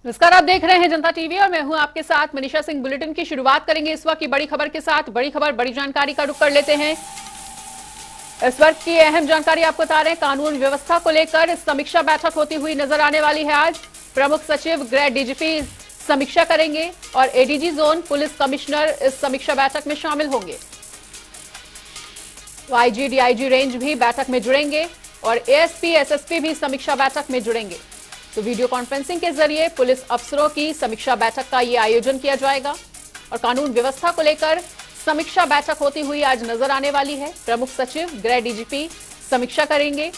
नमस्कार, आप देख रहे हैं जनता टीवी और मैं हूं आपके साथ मनीषा सिंह। बुलेटिन की शुरुआत करेंगे इस वक्त की बड़ी खबर के साथ। बड़ी खबर, बड़ी जानकारी का रुख कर लेते हैं। इस वक्त की अहम जानकारी आपको बता रहे हैं। कानून व्यवस्था को लेकर समीक्षा बैठक होती हुई नजर आने वाली है। आज प्रमुख सचिव, गृह डीजीपी समीक्षा करेंगे और एडीजी जोन पुलिस कमिश्नर इस समीक्षा बैठक में शामिल होंगे। आईजी, डीआईजी रेंज भी बैठक में जुड़ेंगे और एएसपी, एसएसपी भी समीक्षा बैठक में जुड़ेंगे। तो वीडियो कॉन्फ्रेंसिंग के जरिए पुलिस अफसरों की समीक्षा बैठक का ये आयोजन किया जाएगा और कानून व्यवस्था को लेकर समीक्षा बैठक होती हुई आज नजर आने वाली है। प्रमुख सचिव, गृह डीजीपी समीक्षा करेंगे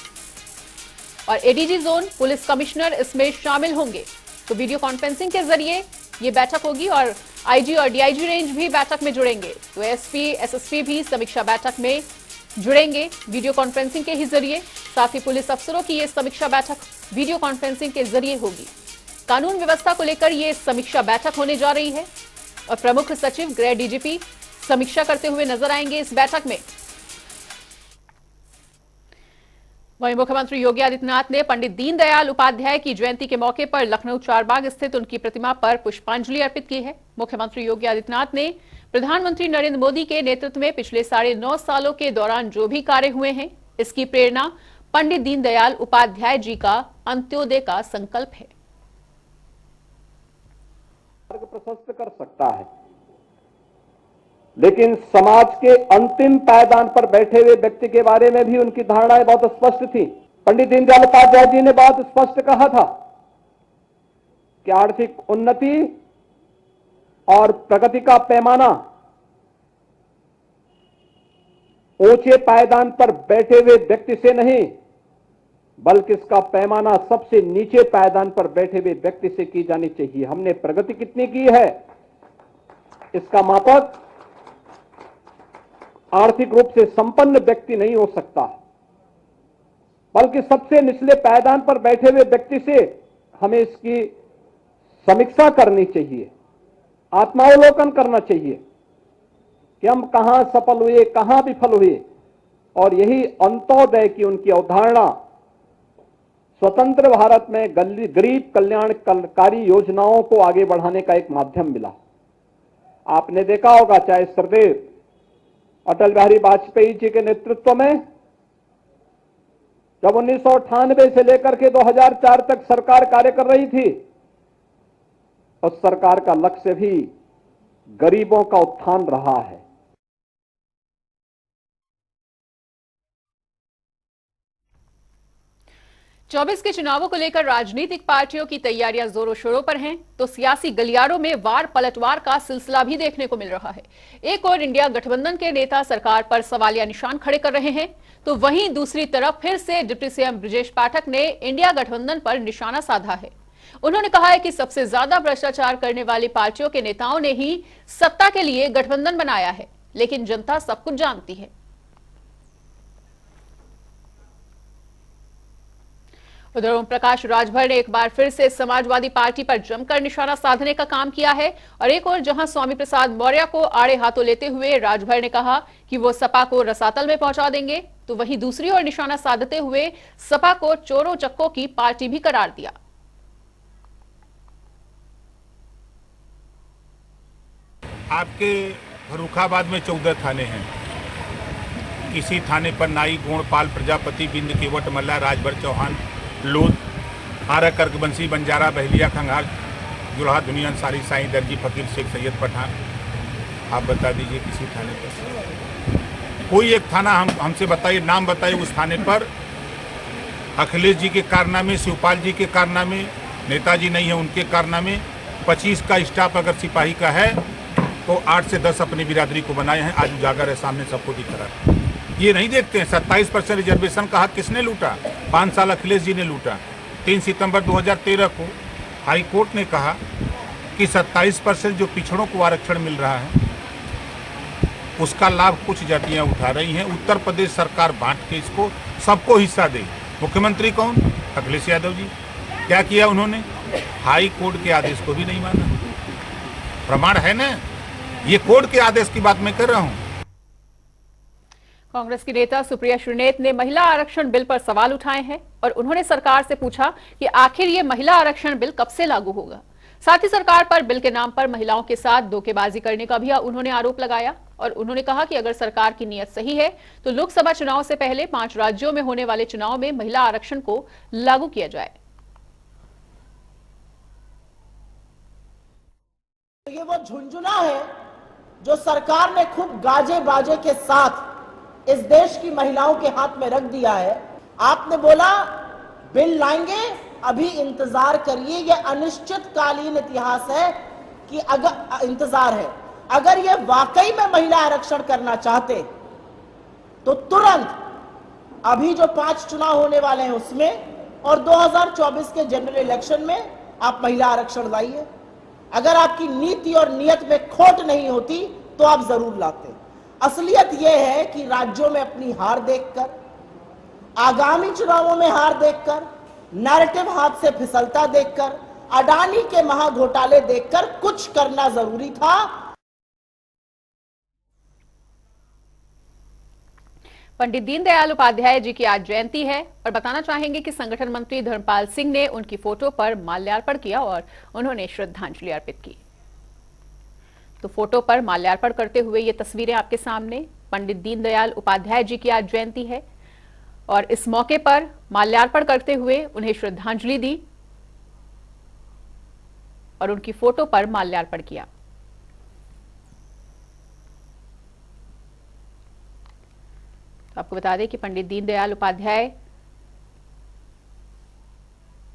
और एडीजी जोन पुलिस कमिश्नर इसमें शामिल होंगे। तो वीडियो कॉन्फ्रेंसिंग के जरिए ये बैठक होगी और आईजी और डीआईजी रेंज भी बैठक में जुड़ेंगे। तो एसपी, एसएसपी भी समीक्षा बैठक में जुड़ेंगे वीडियो कॉन्फ्रेंसिंग के ही जरिए। साथ ही पुलिस अफसरों की ये समीक्षा बैठक वीडियो कॉन्फ्रेंसिंग के जरिए होगी। कानून व्यवस्था को लेकर ये समीक्षा बैठक होने जा रही है और प्रमुख सचिव, गृह डीजीपी समीक्षा करते हुए नजर आएंगे इस बैठक में। वहीं मुख्यमंत्री योगी आदित्यनाथ ने पंडित दीनदयाल उपाध्याय की जयंती के मौके पर लखनऊ चारबाग स्थित उनकी प्रतिमा पर पुष्पांजलि अर्पित की है। मुख्यमंत्री योगी आदित्यनाथ ने प्रधानमंत्री नरेंद्र मोदी के नेतृत्व में पिछले 9.5 सालों के दौरान जो भी कार्य हुए हैं, इसकी प्रेरणा पंडित दीनदयाल उपाध्याय जी का अंत्योदय का संकल्प है। मार्ग प्रशस्त कर सकता है, लेकिन समाज के अंतिम पायदान पर बैठे हुए व्यक्ति के बारे में भी उनकी धारणाएं बहुत स्पष्ट थी। पंडित दीनदयाल उपाध्याय जी ने बहुत स्पष्ट कहा था कि आर्थिक उन्नति और प्रगति का पैमाना ऊंचे पायदान पर बैठे हुए व्यक्ति से नहीं, बल्कि इसका पैमाना सबसे नीचे पायदान पर बैठे हुए व्यक्ति से की जानी चाहिए। हमने प्रगति कितनी की है, इसका मापक आर्थिक रूप से संपन्न व्यक्ति नहीं हो सकता, बल्कि सबसे निचले पायदान पर बैठे हुए व्यक्ति से हमें इसकी समीक्षा करनी चाहिए, आत्मावलोकन करना चाहिए कि हम कहां सफल हुए, कहां विफल हुए। और यही अंत्योदय की उनकी अवधारणा स्वतंत्र भारत में गरीब कल्याणकारी योजनाओं को आगे बढ़ाने का एक माध्यम मिला। आपने देखा होगा, चाहे सरदेव अटल बिहारी वाजपेयी जी के नेतृत्व में जब 1998 से लेकर के 2004 तक सरकार कार्य कर रही थी, उस सरकार का लक्ष्य भी गरीबों का उत्थान रहा है। चौबीस के चुनावों को लेकर राजनीतिक पार्टियों की तैयारियां जोरों शोरों पर हैं, तो सियासी गलियारों में वार पलटवार का सिलसिला भी देखने को मिल रहा है। एक और इंडिया गठबंधन के नेता सरकार पर सवालिया निशान खड़े कर रहे हैं, तो वहीं दूसरी तरफ फिर से डिप्टी सीएम ब्रजेश पाठक ने इंडिया गठबंधन पर निशाना साधा है। उन्होंने कहा है कि सबसे ज्यादा भ्रष्टाचार करने वाली पार्टियों के नेताओं ने ही सत्ता के लिए गठबंधन बनाया है, लेकिन जनता सब कुछ जानती है। उधर ओम प्रकाश राजभर ने एक बार फिर से समाजवादी पार्टी पर जमकर निशाना साधने का काम किया है और एक और जहां स्वामी प्रसाद मौर्य को आड़े हाथों लेते हुए राजभर ने कहा कि वो सपा को रसातल में पहुंचा देंगे, तो वहीं दूसरी ओर निशाना साधते हुए सपा को चोरों चक्कों की पार्टी भी करार दिया। आपके फर्रुखाबाद में 14 थाने हैं। किसी थाने पर नाई, गोणपाल, प्रजापति, बिंद, केवट, मल्ला, राजभर, चौहान, लोध, आरा, कर्कबंसी, बंजारा, बहलिया, खंगार, जुल्हा, दुनिया, अंसारी, साईं, दर्जी, फकीर, शेख, सैयद, पठान। आप बता दीजिए किसी थाने पर कोई एक थाना हमसे बताइए, नाम बताइए उस थाने पर अखिलेश जी के कारनामे, शिवपाल जी के कारनामे, नेताजी नहीं है उनके कारनामे, 25 का स्टाफ अगर सिपाही का है तो 8 से 10 अपनी बिरादरी को बनाए हैं। आज उजागर है, सामने सबको दिख रहा है। ये नहीं देखते हैं 27% रिजर्वेशन का हक किसने लूटा? 5 साल अखिलेश जी ने लूटा। 3 सितंबर 2013 को हाई कोर्ट ने कहा कि 27% जो पिछड़ों को आरक्षण मिल रहा है उसका लाभ कुछ जातियां उठा रही हैं। उत्तर प्रदेश सरकार बांट के इसको सबको हिस्सा दे। मुख्यमंत्री कौन? अखिलेश यादव जी। क्या किया उन्होंने? हाई कोर्ट के आदेश को भी नहीं माना। प्रमाण है ना, ये कोर्ट के आदेश की बात मैं कर रहा हूं। कांग्रेस की नेता सुप्रिया श्रीनेत ने महिला आरक्षण बिल पर सवाल उठाए हैं और उन्होंने सरकार से पूछा कि आखिर ये महिला आरक्षण बिल कब से लागू होगा। साथ ही सरकार पर बिल के नाम पर महिलाओं के साथ धोखेबाजी करने का भी उन्होंने आरोप लगाया और उन्होंने कहा कि अगर सरकार की नीयत सही है तो लोकसभा चुनाव से पहले 5 राज्यों में होने वाले चुनाव में महिला आरक्षण को लागू किया जाए। ये वो झुंझुना है जो सरकार ने खूब गाजे बाजे के साथ इस देश की महिलाओं के हाथ में रख दिया है। आपने बोला बिल लाएंगे, अभी इंतजार करिए, ये अनिश्चितकालीन इतिहास है कि अगर इंतजार है, अगर ये वाकई में महिला आरक्षण करना चाहते तो तुरंत अभी जो 5 चुनाव होने वाले हैं उसमें और 2024 के जनरल इलेक्शन में आप महिला आरक्षण लाइए। अगर आपकी नीति और नियत में खोट नहीं होती तो आप जरूर लाते। असलियत यह है कि राज्यों में अपनी हार देखकर, आगामी चुनावों में हार देखकर, नैरेटिव हाथ से फिसलता देखकर, अडानी के महाघोटाले देखकर कुछ करना जरूरी था। पंडित दीनदयाल उपाध्याय जी की आज जयंती है और बताना चाहेंगे कि संगठन मंत्री धर्मपाल सिंह ने उनकी फोटो पर माल्यार्पण किया और उन्होंने श्रद्धांजलि अर्पित की। तो फोटो पर माल्यार्पण करते हुए ये तस्वीरें आपके सामने। पंडित दीनदयाल उपाध्याय जी की आज जयंती है और इस मौके पर माल्यार्पण करते हुए उन्हें श्रद्धांजलि दी और उनकी फोटो पर माल्यार्पण किया। तो आपको बता दें कि पंडित दीनदयाल उपाध्याय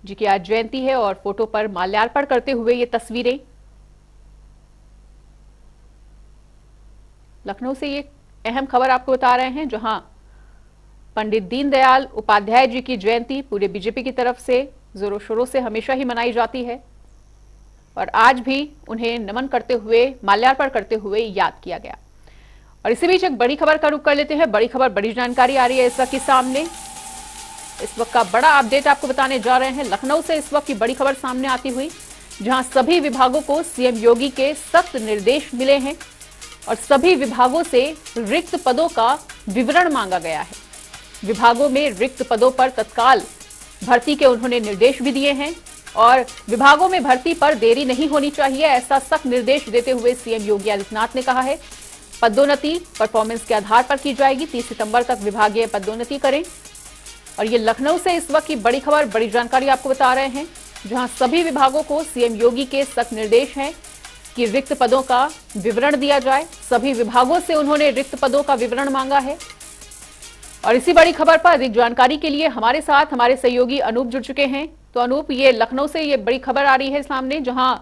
जी की आज जयंती है और फोटो पर माल्यार्पण करते हुए ये तस्वीरें। लखनऊ से ये अहम खबर आपको बता रहे हैं, जहां पंडित दीनदयाल उपाध्याय जी की जयंती पूरे बीजेपी की तरफ से जोरों शोरों से हमेशा ही मनाई जाती है और आज भी उन्हें नमन करते हुए, माल्यार्पण करते हुए याद किया गया। और इसी बीच एक बड़ी खबर का रुख कर लेते हैं। बड़ी खबर, बड़ी जानकारी आ रही है इस वक्त के सामने। इस वक्त का बड़ा अपडेट आपको बताने जा रहे हैं। लखनऊ से इस वक्त की बड़ी खबर सामने आती हुई, जहां सभी विभागों को सीएम योगी के सख्त निर्देश मिले हैं और सभी विभागों से रिक्त पदों का विवरण मांगा गया है। विभागों में रिक्त पदों पर तत्काल भर्ती के उन्होंने निर्देश भी दिए हैं और विभागों में भर्ती पर देरी नहीं होनी चाहिए, ऐसा सख्त निर्देश देते हुए सीएम योगी आदित्यनाथ ने कहा है। पदोन्नति परफॉर्मेंस के आधार पर की जाएगी। 30 सितंबर तक विभागीय पदोन्नति करें। और ये लखनऊ से इस वक्त की बड़ी खबर, बड़ी जानकारी आपको बता रहे हैं, जहां सभी विभागों को सीएम योगी के सख्त निर्देश हैं कि रिक्त पदों का विवरण दिया जाए। सभी विभागों से उन्होंने रिक्त पदों का विवरण मांगा है। और इसी बड़ी खबर पर अधिक जानकारी के लिए हमारे साथ हमारे सहयोगी अनूप जुड़ चुके हैं। तो अनूप, ये लखनऊ से ये बड़ी खबर आ रही है सामने, जहां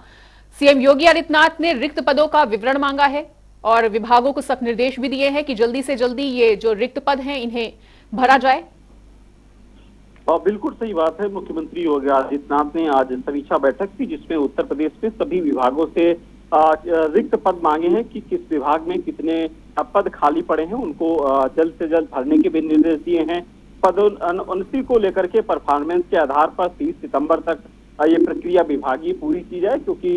सीएम योगी आदित्यनाथ ने रिक्त पदों का विवरण मांगा है और विभागों को सख्त निर्देश भी दिए हैं कि जल्दी से जल्दी ये जो रिक्त पद हैं इन्हें भरा जाए। बिल्कुल सही बात है। मुख्यमंत्री योगी आदित्यनाथ ने आज समीक्षा बैठक की, जिसमें उत्तर प्रदेश में सभी विभागों से रिक्त पद मांगे हैं कि किस विभाग में कितने पद खाली पड़े हैं, उनको जल्द से जल्द भरने के भी निर्देश दिए हैं। पदोन्नति को लेकर के परफॉर्मेंस के आधार पर 30 सितंबर तक ये प्रक्रिया विभागीय पूरी की जाए, क्योंकि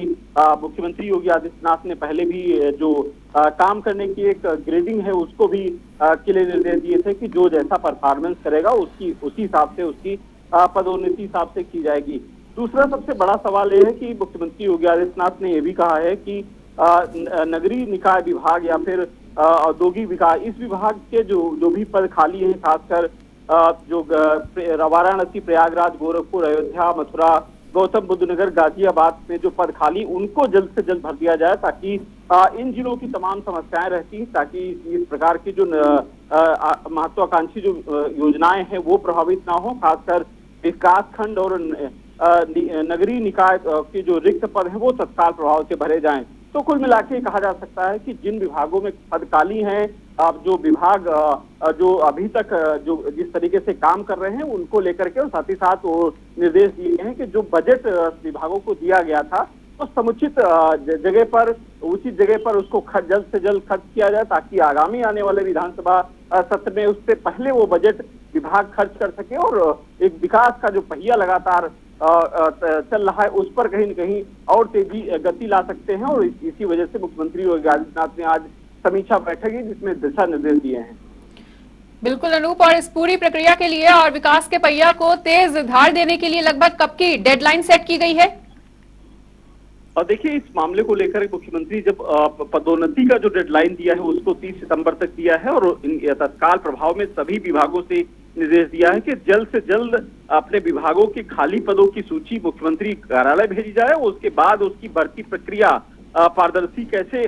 मुख्यमंत्री योगी आदित्यनाथ ने पहले भी जो काम करने की एक ग्रेडिंग है उसको भी के लिए निर्देश दिए थे कि जो जैसा परफॉर्मेंस करेगा उसी हिसाब से उसकी पदोन्नति हिसाब से की जाएगी। दूसरा सबसे बड़ा सवाल यह है कि मुख्यमंत्री योगी आदित्यनाथ ने यह भी कहा है कि नगरीय निकाय विभाग या फिर औद्योगिक विकास, इस विभाग के जो भी पद खाली हैं, खासकर जो वाराणसी, प्रयागराज, गोरखपुर, अयोध्या, मथुरा, गौतम बुद्ध नगर, गाजियाबाद में जो पद खाली, उनको जल्द से जल्द भर दिया जाए, ताकि इन जिलों की तमाम समस्याएं रहती, ताकि इस प्रकार की जो महत्वाकांक्षी जो योजनाएं हैं वो प्रभावित ना हो। खासकर विकास खंड और नगरीय निकाय के जो रिक्त पद हैं वो तत्काल प्रभाव से भरे जाएं। तो कुल मिला के कहा जा सकता है कि जिन विभागों में पद खाली हैं, जो विभाग जो अभी तक जो जिस तरीके से काम कर रहे हैं उनको लेकर के, और साथ ही साथ वो निर्देश दिए हैं कि जो बजट विभागों को दिया गया था तो समुचित जगह पर, उचित जगह पर उसको जल्द से जल्द खर्च किया जाए, ताकि आगामी आने वाले विधानसभा सत्र में उससे पहले वो बजट विभाग खर्च कर सके और एक विकास का जो पहिया लगातार चल रहा है उस पर कहीं न कहीं और तेजी गति ला सकते हैं। और इसी वजह से मुख्यमंत्री योगी आदित्यनाथ ने आज समीक्षा बैठक की, जिसमें दिशा निर्देश दिए हैं। बिल्कुल अनूप, और इस पूरी प्रक्रिया के लिए और विकास के पहिया को तेज धार देने के लिए लगभग कब की डेडलाइन सेट की गई है? और देखिए, इस मामले को लेकर मुख्यमंत्री जब पदोन्नति का जो डेडलाइन दिया है उसको 30 सितंबर तक दिया है और तत्काल प्रभाव में सभी विभागों से निर्देश दिया है कि जल्द से जल्द अपने विभागों के खाली पदों की सूची मुख्यमंत्री कार्यालय भेजी जाए और उसके बाद उसकी भर्ती प्रक्रिया पारदर्शी कैसे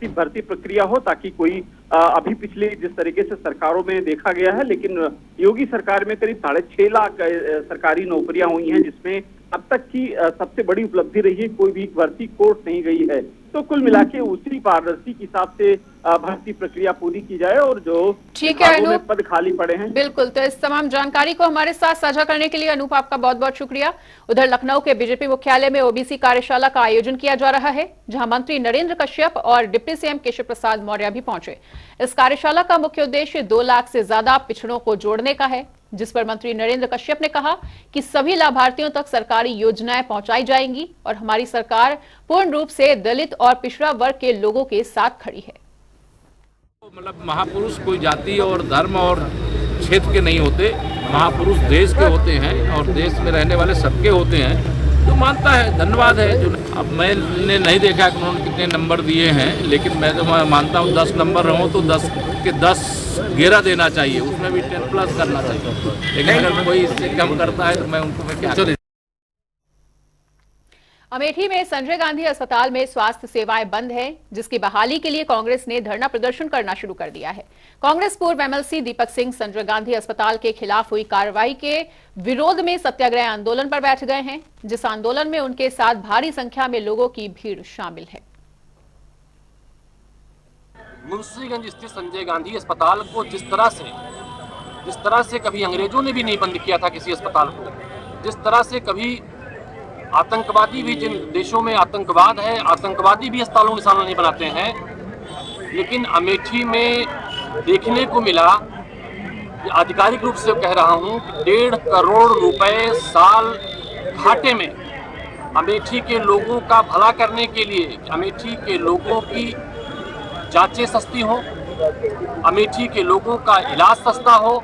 भर्ती प्रक्रिया हो, ताकि कोई अभी पिछले जिस तरीके से सरकारों में देखा गया है, लेकिन योगी सरकार में करीब 6.5 लाख सरकारी नौकरियां हुई हैं, जिसमें अब तक की सबसे बड़ी उपलब्धि रही है, कोई भी भर्ती कोर्ट नहीं गई है। तो कुल मिलाके उसी पारदर्शी के हिसाब से भर्ती प्रक्रिया पूरी की जाए और जो ठीक है अनूप, पद खाली पड़े हैं। बिल्कुल, तो इस तमाम जानकारी को हमारे साथ साझा करने के लिए अनूप आपका बहुत बहुत शुक्रिया। उधर लखनऊ के बीजेपी मुख्यालय में ओबीसी कार्यशाला का आयोजन किया जा रहा है, जहां मंत्री नरेंद्र कश्यप और डिप्टी सीएम केशव प्रसाद मौर्य भी पहुंचे। इस कार्यशाला का मुख्य उद्देश्य 2 लाख से ज्यादा पिछड़ों को जोड़ने का है, जिस पर मंत्री नरेंद्र कश्यप ने कहा कि सभी लाभार्थियों तक सरकारी योजनाएं पहुंचाई जाएंगी और हमारी सरकार पूर्ण रूप से दलित और पिछड़ा वर्ग के लोगों के साथ खड़ी है। मतलब महापुरुष कोई जाति और धर्म और क्षेत्र के नहीं होते, महापुरुष देश के होते हैं और देश में रहने वाले सबके होते हैं। तो मानता है, धन्यवाद है। जो अब मैंने नहीं देखा कि उन्होंने कितने नंबर दिए हैं, लेकिन मैं तो मानता हूँ 10 नंबर रहो तो 10 के 10 घेरा देना चाहिए, उसमें भी 10 प्लस करना चाहिए। लेकिन अगर कोई इससे कम करता है तो मैं उनको मैं क्या। अमेठी में संजय गांधी अस्पताल में स्वास्थ्य सेवाएं बंद हैं, जिसकी बहाली के लिए कांग्रेस ने धरना प्रदर्शन करना शुरू कर दिया है। कांग्रेस पूर्व एमएलसी दीपक सिंह संजय गांधी अस्पताल के खिलाफ हुई कार्रवाई के विरोध में सत्याग्रह आंदोलन पर बैठ गए हैं, जिस आंदोलन में उनके साथ भारी संख्या में लोगों की भीड़ शामिल है। मुंशीगंज स्थित संजय गांधी अस्पताल को जिस तरह से कभी अंग्रेजों ने भी नहीं बंद किया था किसी अस्पताल को, जिस तरह से कभी आतंकवादी भी, जिन देशों में आतंकवाद है, आतंकवादी भी अस्पतालों निशाना नहीं बनाते हैं, लेकिन अमेठी में देखने को मिला, आधिकारिक रूप से कह रहा हूं, 1.5 करोड़ रुपए साल घाटे में अमेठी के लोगों का भला करने के लिए, अमेठी के लोगों की जांचें सस्ती हो, अमेठी के लोगों का इलाज सस्ता हो,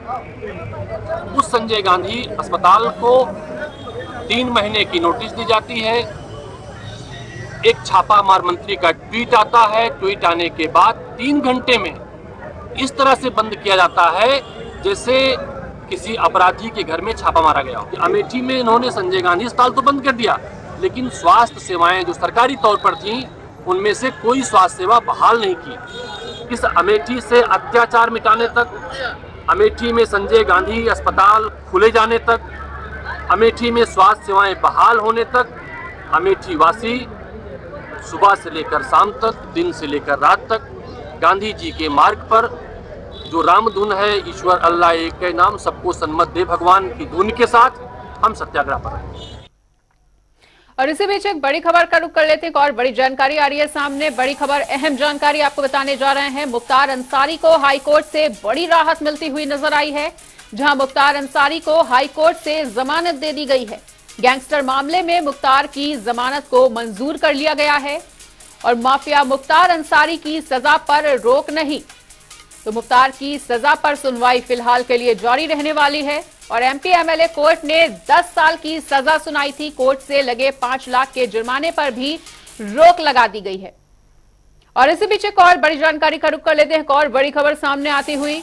उस संजय गांधी अस्पताल को 3 महीने की नोटिस दी जाती है। एक छापामार मंत्री का ट्वीट आता है, ट्वीट आने के बाद 3 घंटे में इस तरह से बंद किया जाता है जैसे किसी अपराधी के घर में छापा मारा गया हो। अमेठी में इन्होंने संजय गांधी अस्पताल तो बंद कर दिया, लेकिन स्वास्थ्य सेवाएं जो सरकारी तौर पर थीं, उनमें से कोई स्वास्थ्य सेवा बहाल नहीं की। इस अमेठी से अत्याचार मिटाने तक, अमेठी में संजय गांधी अस्पताल खुले जाने तक, अमेठी में स्वास्थ्य सेवाएं बहाल होने तक, अमेठी वासी सुबह से लेकर शाम तक, दिन से लेकर रात तक गांधी जी के मार्ग पर जो रामधुन है, ईश्वर अल्लाह एक है नाम, सबको सन्मत दे भगवान की धुन के साथ हम सत्याग्रह पर हैं। और इसी बीच एक बड़ी खबर का रुख कर लेते हैं। और बड़ी जानकारी आ रही है सामने। बड़ी खबर, अहम जानकारी आपको बताने जा रहे हैं। मुख्तार अंसारी को हाईकोर्ट से बड़ी राहत मिलती हुई नजर आई है, जहां मुख्तार अंसारी को हाईकोर्ट से जमानत दे दी गई है। गैंगस्टर मामले में मुख्तार की जमानत को मंजूर कर लिया गया है और माफिया मुख्तार अंसारी की सजा पर रोक नहीं। तो मुख्तार की सजा पर सुनवाई फिलहाल के लिए जारी रहने वाली है और एमपी एमएलए कोर्ट ने 10 साल की सजा सुनाई थी। कोर्ट से लगे 5 लाख के जुर्माने पर भी रोक लगा दी गई है। और इसी बीच एक और बड़ी जानकारी का रुख कर लेते हैं। एक और बड़ी खबर सामने आती हुई,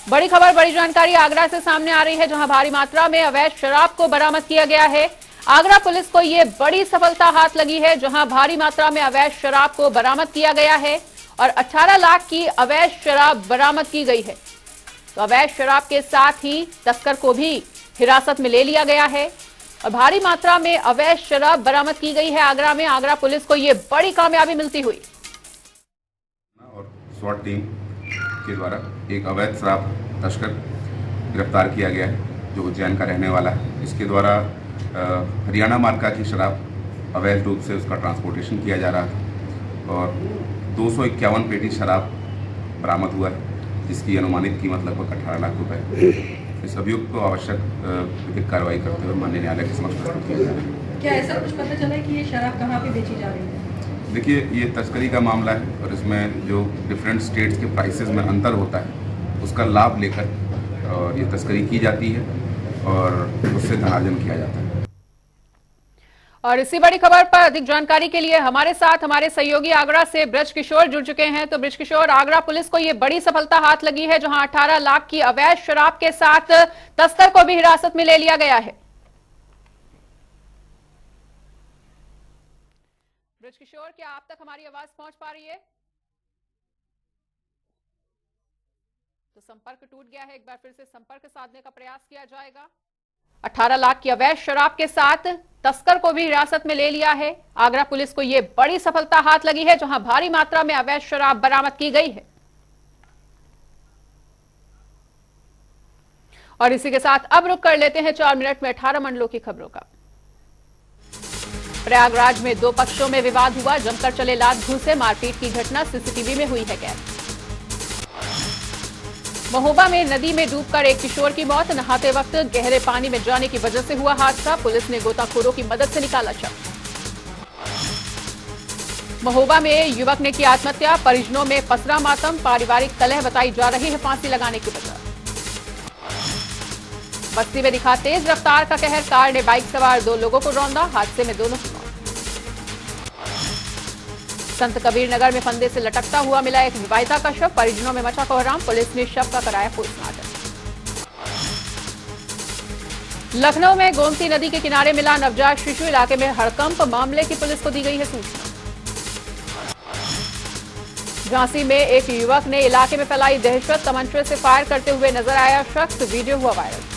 बड़ी खबर, बड़ी जानकारी आगरा से सामने आ रही है, जहां भारी मात्रा में अवैध शराब को बरामद किया गया है। आगरा पुलिस को यह बड़ी सफलता हाथ लगी है, जहां भारी मात्रा में अवैध शराब को बरामद किया गया है और 18 लाख की अवैध शराब बरामद की गई है। तो अवैध शराब के साथ ही तस्कर को भी हिरासत में ले लिया गया है और भारी मात्रा में अवैध शराब बरामद की गई है आगरा में। आगरा पुलिस को यह बड़ी कामयाबी मिलती हुई और स्वाट टीम के द्वारा एक अवैध शराब तस्कर गिरफ्तार किया गया है, जो उज्जैन का रहने वाला है। इसके द्वारा हरियाणा मार्का की शराब अवैध रूप से उसका ट्रांसपोर्टेशन किया जा रहा था और 251 पेटी शराब बरामद हुआ है, जिसकी अनुमानित कीमत लगभग 18 लाख रुपए है। इस अभियुक्त को आवश्यक विधिक कार्रवाई करते हुए माननीय न्यायालय के समक्ष प्रस्तुत किया जा रहा है। क्या ऐसा कुछ पता चला है कि ये शराब कहाँ पे बेची जा रही है? देखिए, ये तस्करी का मामला है और इसमें जो डिफरेंट स्टेट्स के प्राइसेस में अंतर होता है, उसका लाभ लेकर और ये तस्करी की जाती है और उससे धनार्जन किया जाता है। और इसी बड़ी खबर पर अधिक जानकारी के लिए हमारे साथ हमारे सहयोगी आगरा से ब्रज किशोर जुड़ चुके हैं। तो ब्रज किशोर, आगरा पुलिस को ये बड़ी सफलता हाथ लगी है, जहां 18 लाख की अवैध शराब के साथ तस्कर को भी हिरासत में ले लिया गया है। ब्रज किशोर, क्या आप तक हमारी आवाज पहुंच पा रही है? तो संपर्क टूट गया है, एक बार फिर से संपर्क साधने का प्रयास किया जाएगा। 18 लाख की अवैध शराब के साथ तस्कर को भी हिरासत में ले लिया है। आगरा पुलिस को यह बड़ी सफलता हाथ लगी है, जहां भारी मात्रा में अवैध शराब बरामद की गई है। और इसी के साथ अब रुक कर लेते हैं 4 मिनट में 18 मंडलों की खबरों का। प्रयागराज में 2 पक्षों में विवाद हुआ, जमकर चले लात घूंसे मारपीट की घटना सीसीटीवी में हुई है कैद। महोबा में नदी में डूबकर एक किशोर की मौत, नहाते वक्त गहरे पानी में जाने की वजह से हुआ हादसा, पुलिस ने गोताखोरों की मदद से निकाला शव। महोबा में युवक ने की आत्महत्या, परिजनों में पसरा मातम, पारिवारिक कलह बताई जा रही है फांसी लगाने की वजह। बस्ती में दिखा तेज रफ्तार का कहर, कार ने बाइक सवार 2 लोगों को रौंदा, हादसे में दोनों की मौत। संत कबीर नगर में फंदे से लटकता हुआ मिला एक विवाहिता का शव, परिजनों में मचा कोहराम, पुलिस ने शव का कराया पोस्टमार्टम। लखनऊ में गोमती नदी के किनारे मिला नवजात शिशु, इलाके में हड़कंप, मामले की पुलिस को दी गई है सूचना। झांसी में एक युवक ने इलाके में फैलाई दहशत, तमंचे से फायर करते हुए नजर आया शख्स, वीडियो हुआ वायरल।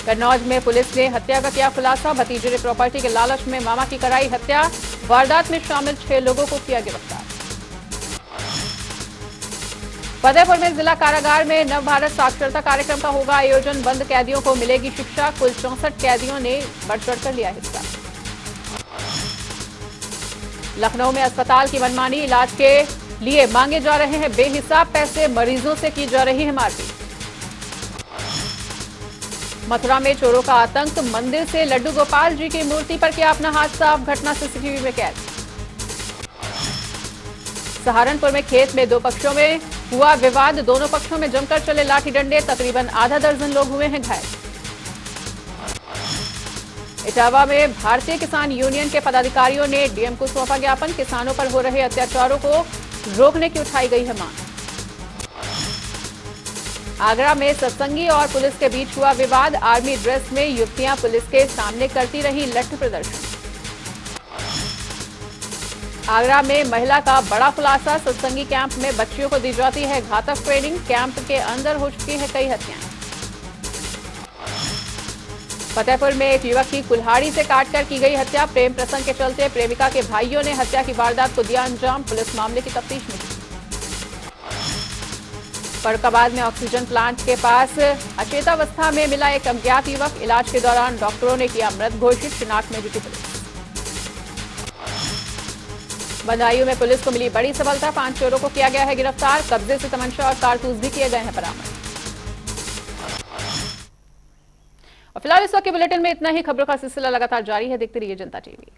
कन्नौज में पुलिस ने हत्या का किया खुलासा, भतीजे ने प्रॉपर्टी के लालच में मामा की कराई हत्या, वारदात में शामिल 6 लोगों को किया गिरफ्तार। फतेहपुर में जिला कारागार में नव भारत साक्षरता कार्यक्रम का होगा आयोजन, बंद कैदियों को मिलेगी शिक्षा, कुल 64 कैदियों ने बढ़ चढ़कर लिया हिस्सा। लखनऊ में अस्पताल की मनमानी, इलाज के लिए मांगे जा रहे हैं बेहिसाब पैसे, मरीजों से की जा रही है मारपीट। मथुरा में चोरों का आतंक, मंदिर से लड्डू गोपाल जी की मूर्ति पर किया अपना हाथ साफ, घटना सीसीटीवी में कैद। सहारनपुर में खेत में 2 पक्षों में हुआ विवाद, दोनों पक्षों में जमकर चले लाठी डंडे, तकरीबन आधा दर्जन लोग हुए हैं घायल। इटावा में भारतीय किसान यूनियन के पदाधिकारियों ने डीएम को सौंपा ज्ञापन, किसानों पर हो रहे अत्याचारों को रोकने की उठाई गई है मांग। आगरा में सत्संगी और पुलिस के बीच हुआ विवाद, आर्मी ड्रेस में युवतियां पुलिस के सामने करती रही लठ प्रदर्शन। आगरा में महिला का बड़ा खुलासा, सत्संगी कैंप में बच्चियों को दी जाती है घातक ट्रेनिंग, कैंप के अंदर हो चुकी है कई हत्याएं। फतेहपुर में एक युवक की कुल्हाड़ी से काटकर की गई हत्या, प्रेम प्रसंग के चलते प्रेमिका के भाइयों ने हत्या की वारदात को दिया अंजाम, पुलिस मामले की तफ्तीश में जुटी। फरुखाबाद में ऑक्सीजन प्लांट के पास अचेतावस्था में मिला एक अज्ञात युवक, इलाज के दौरान डॉक्टरों ने किया मृत घोषित, शिनाख्त में जुटी पुलिस। बदायूं में पुलिस को मिली बड़ी सफलता, 5 चोरों को किया गया है गिरफ्तार, कब्जे से तमंचा और कारतूस भी किए गए हैं बरामद। और फिलहाल इस वक्त के बुलेटिन में इतना ही, खबरों का सिलसिला लगातार जारी है, देखते रहिए जनता टीवी।